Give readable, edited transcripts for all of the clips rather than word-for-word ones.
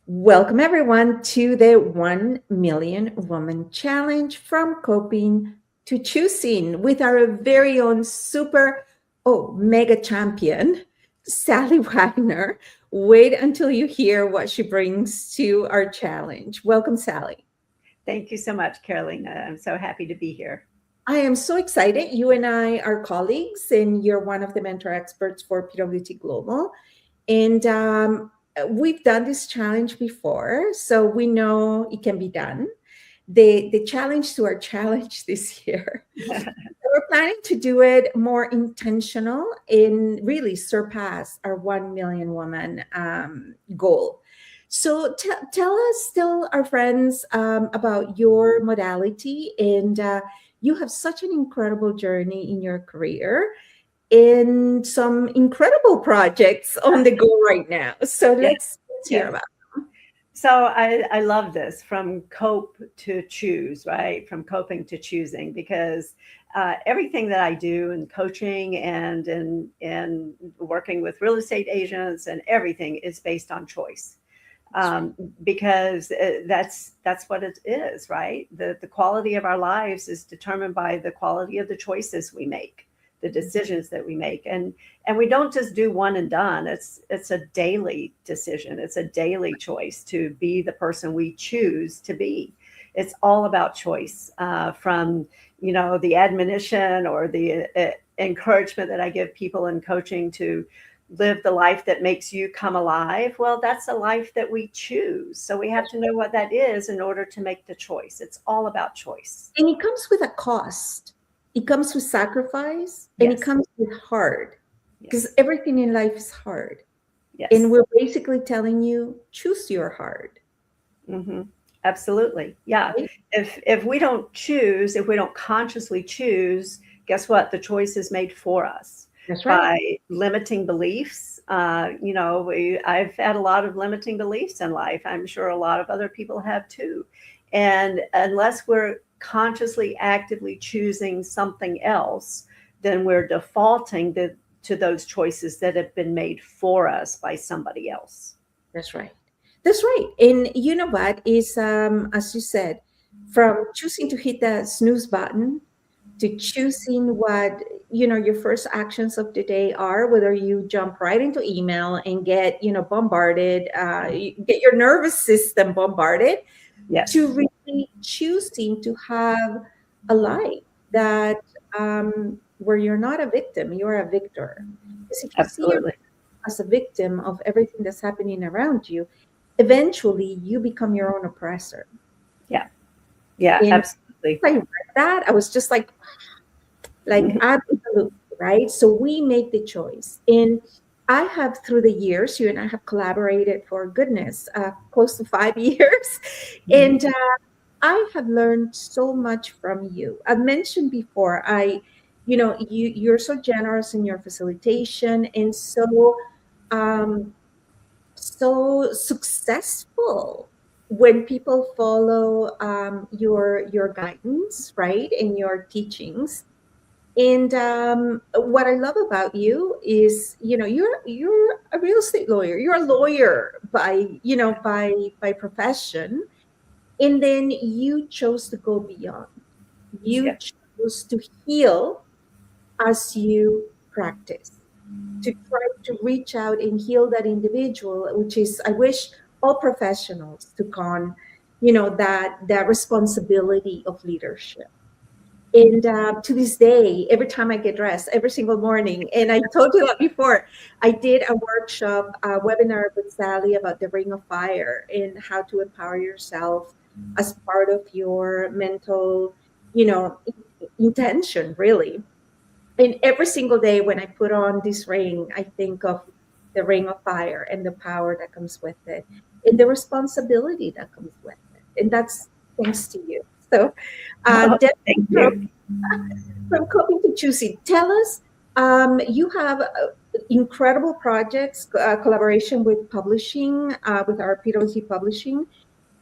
Welcome, everyone, to the 1 Million Woman Challenge from Coping to Choosing with our very own mega champion, Sallie Wagner. Wait until you hear what she brings to our challenge. Welcome, Sallie. Thank you so much, Carolina. I'm so happy to be here. I am so excited. You and I are colleagues, and you're one of the mentor experts for PwC Global. And we've done this challenge before, so we know it can be done. The challenge to our challenge this year, we're planning to do it more intentional and really surpass our 1 million woman goal. So tell our friends about your modality, and you have such an incredible journey in your career in some incredible projects on the go right now. So let's hear about it. So I love this, from cope to choose, right? From coping to choosing, because everything that I do in coaching and in working with real estate agents and everything is based on choice. Because that's what it is, right? The quality of our lives is determined by the quality of the choices we make, the decisions that we make, and we don't just do one and done. It's a daily decision. It's a daily choice to be the person we choose to be. It's all about choice, from the admonition or the encouragement that I give people in coaching to live the life that makes you come alive. Well, that's a life that we choose. So we have to know what that is in order to make the choice. It's all about choice. And it comes with a cost. It comes with sacrifice, and it comes with hard, because everything in life is hard. Yes. And we're basically telling you, choose your hard. Mm-hmm. Absolutely. Yeah. Right? If we don't choose, if we don't consciously choose, guess what? The choice is made for us. That's right. By limiting beliefs. I've had a lot of limiting beliefs in life. I'm sure a lot of other people have too. And unless we're consciously, actively choosing something else, then we're defaulting to those choices that have been made for us by somebody else. That's right. That's right. And you know what is, as you said, from choosing to hit the snooze button to choosing what your first actions of the day are, whether you jump right into email and get bombarded, get your nervous system bombarded, to really choosing to have a life that where you're not a victim, you're a victor. Because if you see yourself as a victim of everything that's happening around you, eventually you become your own oppressor. Yeah, and absolutely. I read that, I was just like absolutely, right? So we make the choice. And I have, through the years, you and I have collaborated for goodness, close to 5 years. And I have learned so much from you. I mentioned before, you're so generous in your facilitation, and so successful when people follow your guidance, right, and your teachings. And what I love about you is, you're a real estate lawyer. You're a lawyer by profession, and then you chose to go beyond. You chose to heal as you practice, to try to reach out and heal that individual, which is, I wish all professionals took on, that responsibility of leadership. And to this day, every time I get dressed, every single morning, and I told you that before, I did a workshop, a webinar with Sallie about the Ring of Fire and how to empower yourself as part of your mental, intention, really. And every single day when I put on this ring, I think of the Ring of Fire and the power that comes with it and the responsibility that comes with it. And that's thanks to you. So Thank you. From coping to choosing, tell us, you have incredible projects, collaboration with publishing, with our PwC Publishing.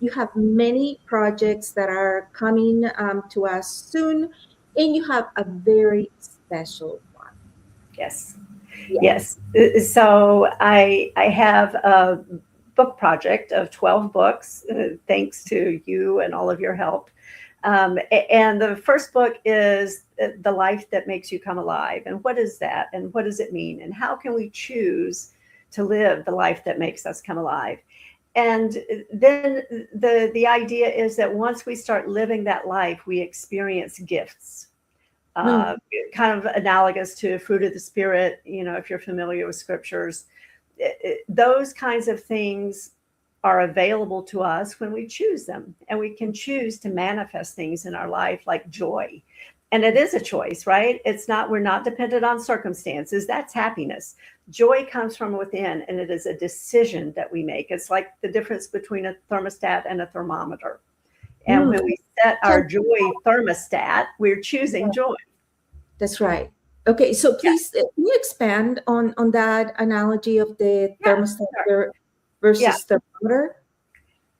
You have many projects that are coming to us soon, and you have a very special one. Yes. So I have book project of 12 books, thanks to you and all of your help. And the first book is The Life That Makes You Come Alive. And what is that? And what does it mean? And how can we choose to live the life that makes us come alive? And then the idea is that once we start living that life, we experience gifts. Mm. Uh, Kind of analogous to fruit of the spirit, if you're familiar with scriptures, those kinds of things are available to us when we choose them, and we can choose to manifest things in our life like joy. And it is a choice, right? We're not dependent on circumstances. That's happiness. Joy comes from within, and it is a decision that we make. It's like the difference between a thermostat and a thermometer. And Mm. when we set our joy thermostat, we're choosing joy. That's right. Okay, so Yeah, please, can you expand on that analogy of the yeah, thermostat sure. Yeah. versus thermometer?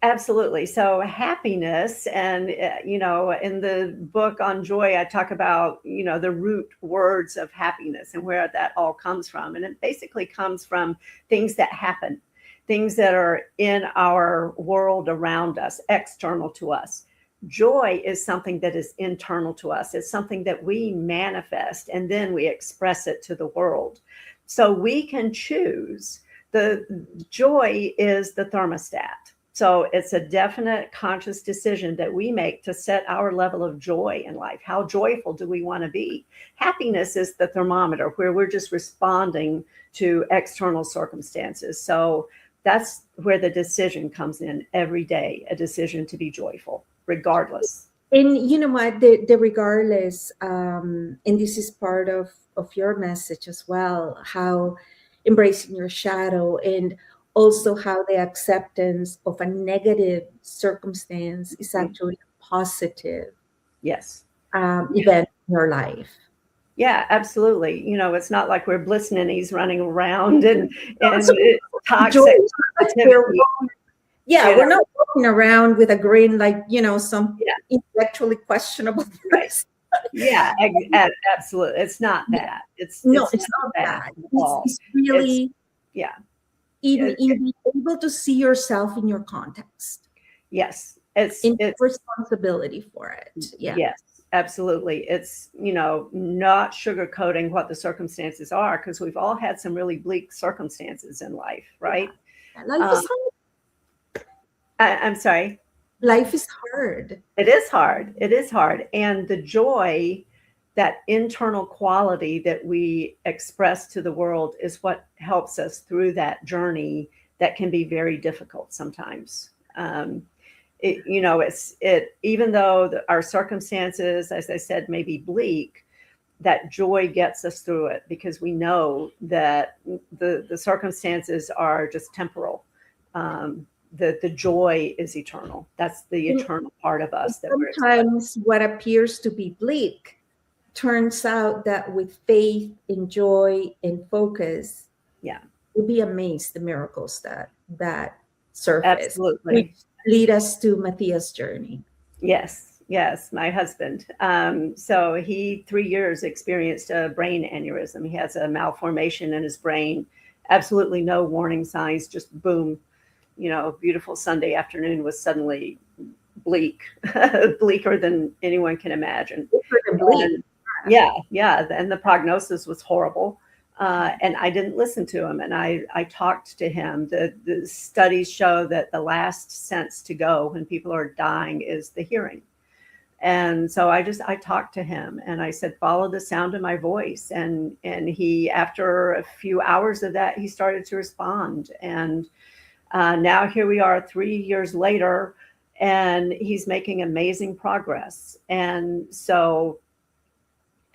Absolutely. So happiness, and in the book on joy, I talk about the root words of happiness and where that all comes from, and it basically comes from things that happen, things that are in our world around us, external to us. Joy is something that is internal to us. It's something that we manifest and then we express it to the world. So we can choose. The joy is the thermostat. So it's a definite conscious decision that we make to set our level of joy in life. How joyful do we want to be? Happiness is the thermometer, where we're just responding to external circumstances. So that's where the decision comes in every day, a decision to be joyful, regardless. And you know what, the regardless, and this is part of your message as well, how embracing your shadow, and also how the acceptance of a negative circumstance is Mhm. actually a positive Yes. event in your life. Yeah, absolutely. It's not like we're blitzninnies running around and So it's joy toxic is not like positivity. yeah, You know, we're not walking around with a grin like, some yeah, intellectually questionable right. person. Yeah, absolutely. It's not that. No, It's it's not not that that. at It's, all. it's It's really yeah. in It, in being able to see yourself in your context, yes. in It's responsibility for it. Yeah. yes, absolutely. It's, not sugarcoating what the circumstances are, because we've all had some really bleak circumstances in life, right? Yeah. Life Um, is hard. I'm sorry. Life is hard. It is hard. It is hard. And the joy, that internal quality that we express to the world, is what helps us through that journey that can be very difficult sometimes. Even though our circumstances, as I said, may be bleak, that joy gets us through it, because we know that the circumstances are just temporal. The joy is eternal. That's the And eternal part of us that we're expressing. sometimes what appears to be bleak turns out that with faith and joy and focus, Yeah, you'll be amazed the miracles that surface, which absolutely. lead us to Matthias' journey. Yes, yes, my husband. So he 3 years experienced a brain aneurysm. He has a malformation in his brain. Absolutely no warning signs. Just boom. Beautiful Sunday afternoon was suddenly bleak, bleaker than anyone can imagine. Different and bleak. And yeah, yeah, and the prognosis was horrible. And I didn't listen to him, and I talked to him. The studies show that the last sense to go when people are dying is the hearing. And so I talked to him, and I said, follow the sound of my voice. And he, after a few hours of that, he started to respond. And now here we are 3 years later, and he's making amazing progress. And so,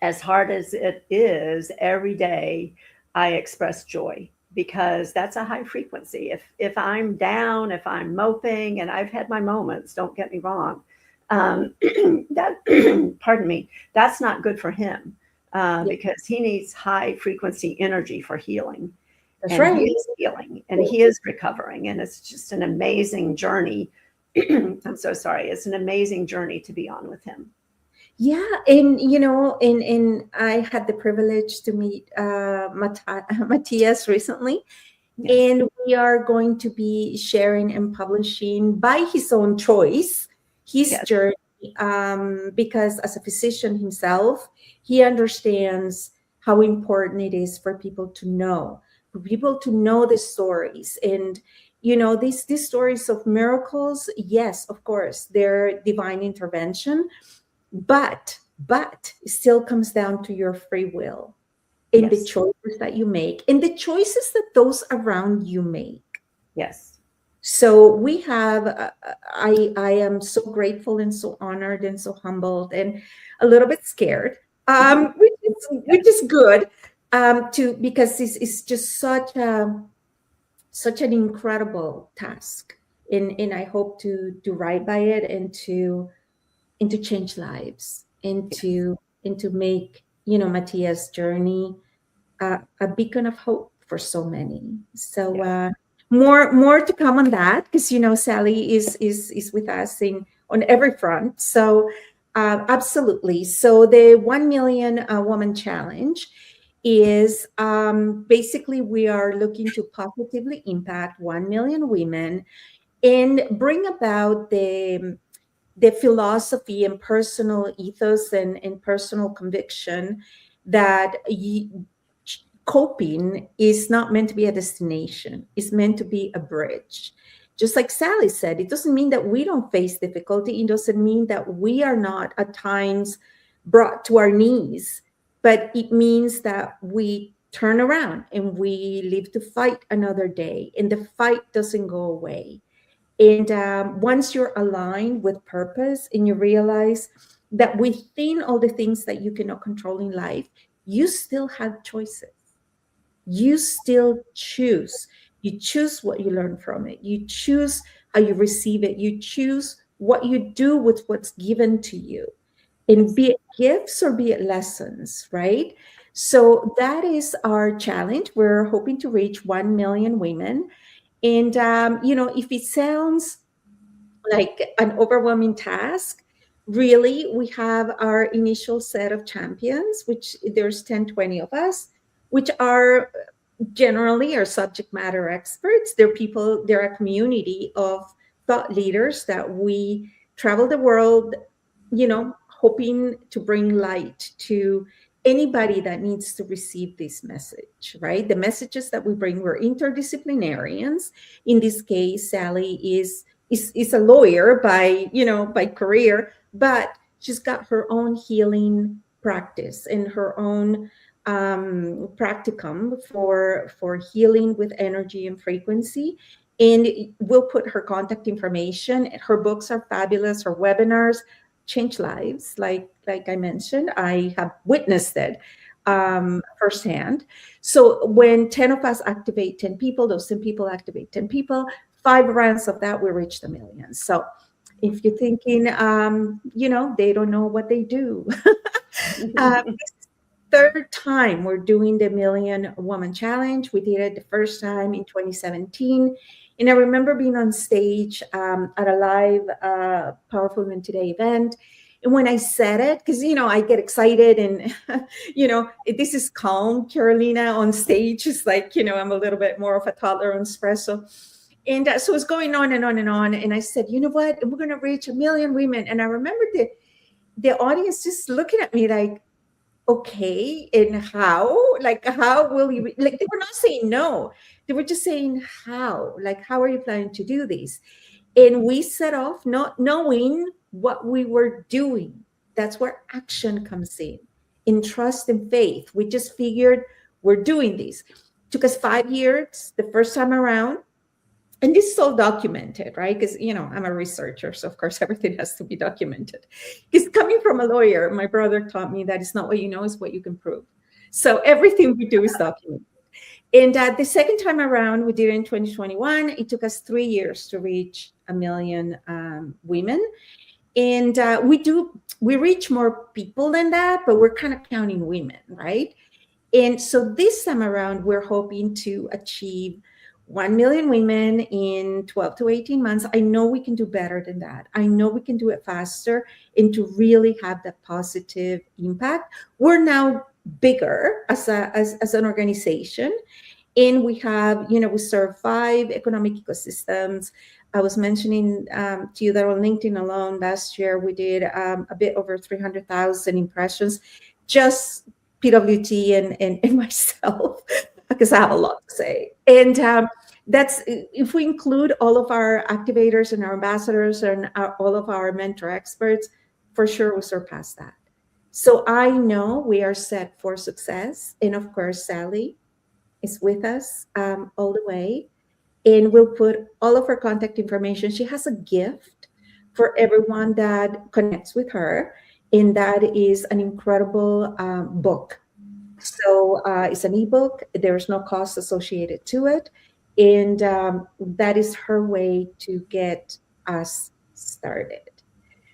as hard as it is, every day I express joy, because that's a high frequency. If I'm down, if I'm moping, and I've had my moments, don't get me wrong, that pardon me, that's not good for him, Yeah, because he needs high frequency energy for healing, that's and he right. is healing and he is recovering, and it's just an amazing journey. I'm so sorry. It's an amazing journey to be on with him. Yeah, and and I had the privilege to meet Matthias recently, Yes. And we are going to be sharing and publishing by his own choice his Yes. journey, because as a physician himself, he understands how important it is for people to know the stories. And, these stories of miracles, yes, of course, they're divine intervention, but it still comes down to your free will in the Yes. choices that you make, in the choices that those around you make. Yes. So we have, I am so grateful and so honored and so humbled and a little bit scared, which is good, to because it's just such an incredible task, and I hope to do right by it, and to change lives, Yes. and to make Matthias' journey a beacon of hope for so many. So Yes. more to come on that, because Sallie is with us in on every front. So absolutely. So the 1 million woman challenge is, basically we are looking to positively impact 1 million women and bring about the philosophy and personal ethos and personal conviction that coping is not meant to be a destination. It's meant to be a bridge. Just like Sallie said, it doesn't mean that we don't face difficulty. It doesn't mean that we are not at times brought to our knees, but it means that we turn around and we live to fight another day, and the fight doesn't go away. And once you're aligned with purpose and you realize that within all the things that you cannot control in life, you still have choices. You still choose. You choose what you learn from it. You choose how you receive it. You choose what you do with what's given to you. And Yes. be it gifts or be it lessons, right? So that is our challenge. We're hoping to reach 1 million women. And, if it sounds like an overwhelming task, really, we have our initial set of champions, which there's 10, 20 of us, which are generally are subject matter experts. They're people, they're a community of thought leaders that we travel the world, hoping to bring light to anybody that needs to receive this message, right? The messages that we bring, we're interdisciplinarians. In this case, Sallie is a lawyer by career, but she's got her own healing practice and her own practicum for healing with energy and frequency. And we'll put her contact information. Her books are fabulous. Her webinars change lives. Like I mentioned, I have witnessed it firsthand. So when 10 of us activate 10 people, those 10 people activate 10 people, 5 rounds of that, we reach the million. So if you're thinking, they don't know what they do. uh, Third time we're doing the Million Woman Challenge. We did it the first time in 2017. And I remember being on stage at a live Powerful Women Today event. And when I said it, because, I get excited and, this is calm, Carolina, on stage. It's like, I'm a little bit more of a toddler on espresso. And so it's going on and on and on. And I said, you know what? We're going to reach 1 million women. And I remember the audience just looking at me like, okay, and how? Like, how will you? Like, they were not saying no. They were just saying how. Like, how are you planning to do this? And we set off not knowing what we were doing. That's where action comes in trust and faith. We just figured we're doing this. Took us 5 years the first time around, and this is all documented, right? Because I'm a researcher, so of course everything has to be documented. Because coming from a lawyer, my brother taught me that it's not what you know, it's what you can prove. So everything we do is documented. And the second time around, we did it in 2021. It took us 3 years to reach 1 million women. And we reach more people than that, but we're kind of counting women, right? And so this time around, we're hoping to achieve 1 million women in 12 to 18 months. I know we can do better than that. I know we can do it faster and to really have that positive impact. We're now bigger as an organization. And we have, we serve 5 economic ecosystems. I was mentioning to you that on LinkedIn alone last year, we did a bit over 300,000 impressions, just PWT and myself, because I have a lot to say. And that's if we include all of our activators and our ambassadors and all of our mentor experts, for sure we surpass that. So I know we are set for success. And of course, Sallie is with us all the way. And we'll put all of her contact information. She has a gift for everyone that connects with her, and that is an incredible book. So it's an ebook. There's no cost associated to it. And that is her way to get us started.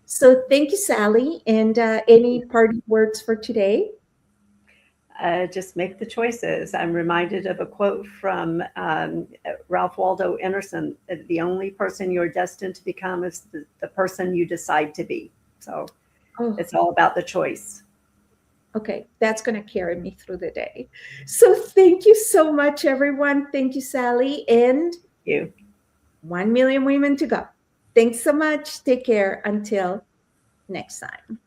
So thank you, Sallie. And any parting words for today? Just make the choices. I'm reminded of a quote from Ralph Waldo Emerson: "The only person you're destined to become is the person you decide to be." So Oh, it's all about the choice. okay. That's going to carry me through the day. So thank you so much, everyone. Thank you, Sallie. And You. 1 million women to go. Thanks so much. Take care. Until next time.